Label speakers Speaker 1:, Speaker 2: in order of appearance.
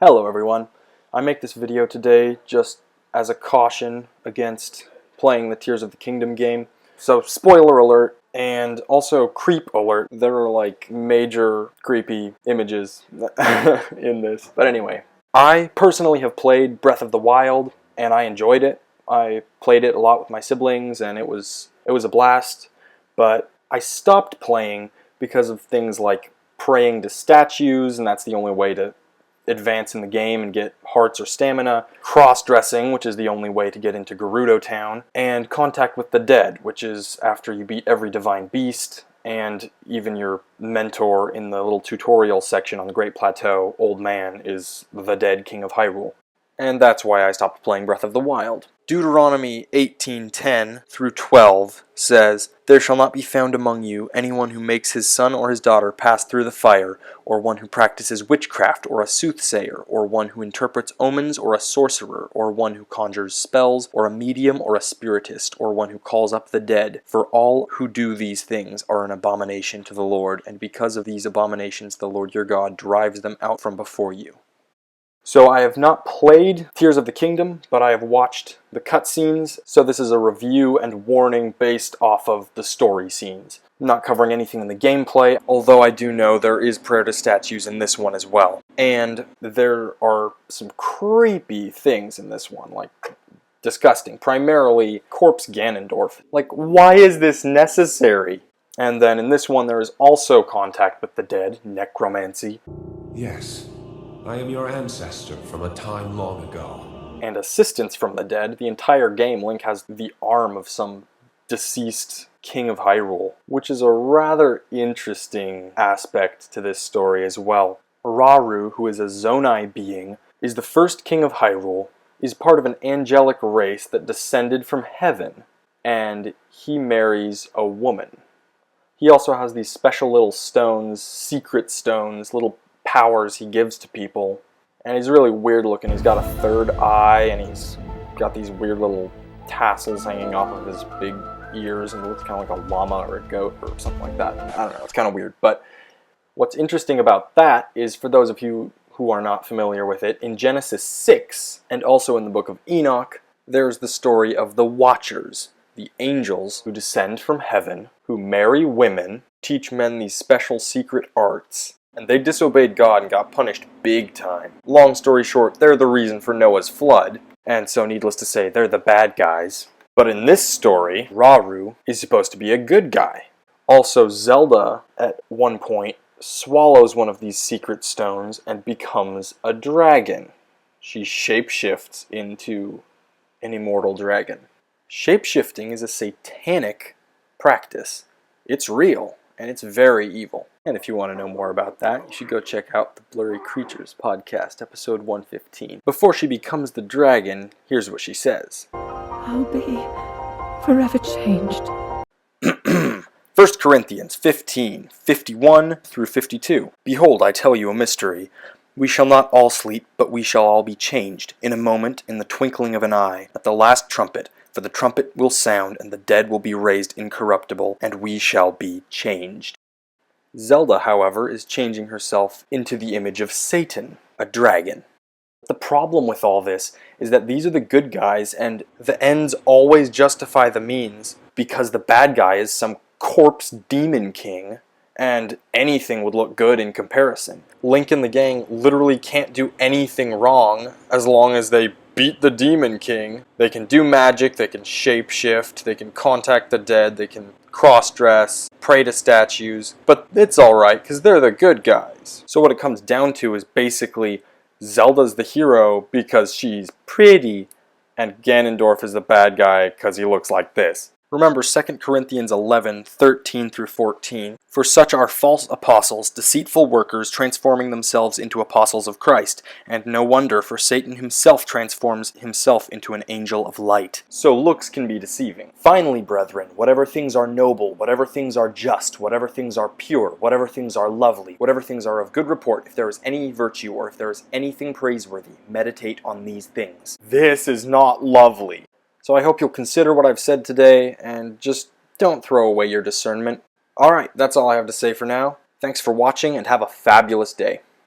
Speaker 1: Hello everyone. I make this video today just as a caution against playing the Tears of the Kingdom game. So spoiler alert and also creep alert. There are like major creepy images in this. But anyway, I personally have played Breath of the Wild and I enjoyed it. I played it a lot with my siblings and it was a blast. But I stopped playing because of things like praying to statues, and that's the only way to advance in the game and get hearts or stamina, cross-dressing, which is the only way to get into Gerudo Town, and contact with the dead, which is after you beat every divine beast, and even your mentor in the little tutorial section on the Great Plateau, Old Man, is the dead King of Hyrule. And that's why I stopped playing Breath of the Wild. Deuteronomy 18:10 through 12 says, "There shall not be found among you anyone who makes his son or his daughter pass through the fire, or one who practices witchcraft, or a soothsayer, or one who interprets omens, or a sorcerer, or one who conjures spells, or a medium, or a spiritist, or one who calls up the dead. For all who do these things are an abomination to the Lord, and because of these abominations the Lord your God drives them out from before you." So I have not played Tears of the Kingdom, but I have watched the cutscenes, so this is a review and warning based off of the story scenes. I'm not covering anything in the gameplay, although I do know there is prayer to statues in this one as well. And there are some creepy things in this one, like disgusting. Primarily corpse Ganondorf. Like, why is this necessary? And then in this one there is also contact with the dead, necromancy.
Speaker 2: Yes. I am your ancestor from a time long ago.
Speaker 1: And assistance from the dead. The entire game, Link has the arm of some deceased King of Hyrule, which is a rather interesting aspect to this story as well. Rauru, who is a Zonai being, is the first King of Hyrule, is part of an angelic race that descended from heaven, and he marries a woman. He also has these special little stones, secret stones, little powers he gives to people, and he's really weird looking. He's got a third eye and he's got these weird little tassels hanging off of his big ears, and it looks kind of like a llama or a goat or something like that. I don't know, it's kind of weird. But what's interesting about that is, for those of you who are not familiar with it, in Genesis 6 and also in the book of Enoch, there's the story of the Watchers, the angels who descend from heaven, who marry women, teach men these special secret arts, and they disobeyed God and got punished big time. Long story short, they're the reason for Noah's flood, and so needless to say, they're the bad guys. But in this story, Rauru is supposed to be a good guy. Also, Zelda, at one point, swallows one of these secret stones and becomes a dragon. She shapeshifts into an immortal dragon. Shapeshifting is a satanic practice. It's real, and it's very evil. And if you want to know more about that, you should go check out the Blurry Creatures podcast, episode 115. Before she becomes the dragon, here's what she says.
Speaker 3: I'll be forever changed.
Speaker 1: 1 Corinthians 15:51 through 52. Behold, I tell you a mystery. We shall not all sleep, but we shall all be changed, in a moment, in the twinkling of an eye, at the last trumpet. For the trumpet will sound, and the dead will be raised incorruptible, and we shall be changed. Zelda, however, is changing herself into the image of Satan, a dragon. The problem with all this is that these are the good guys, and the ends always justify the means, because the bad guy is some corpse demon king, and anything would look good in comparison. Link and the gang literally can't do anything wrong as long as they beat the demon king. They can do magic, they can shapeshift, they can contact the dead, they can cross-dress, pray to statues, but it's alright because they're the good guys. So what it comes down to is basically Zelda's the hero because she's pretty, and Ganondorf is the bad guy because he looks like this. Remember 2 Corinthians 11:13 through 14. For such are false apostles, deceitful workers, transforming themselves into apostles of Christ. And no wonder, for Satan himself transforms himself into an angel of light. So looks can be deceiving. Finally, brethren, whatever things are noble, whatever things are just, whatever things are pure, whatever things are lovely, whatever things are of good report, if there is any virtue or if there is anything praiseworthy, meditate on these things. This is not lovely. So I hope you'll consider what I've said today, and just don't throw away your discernment. Alright, that's all I have to say for now. Thanks for watching, and have a fabulous day.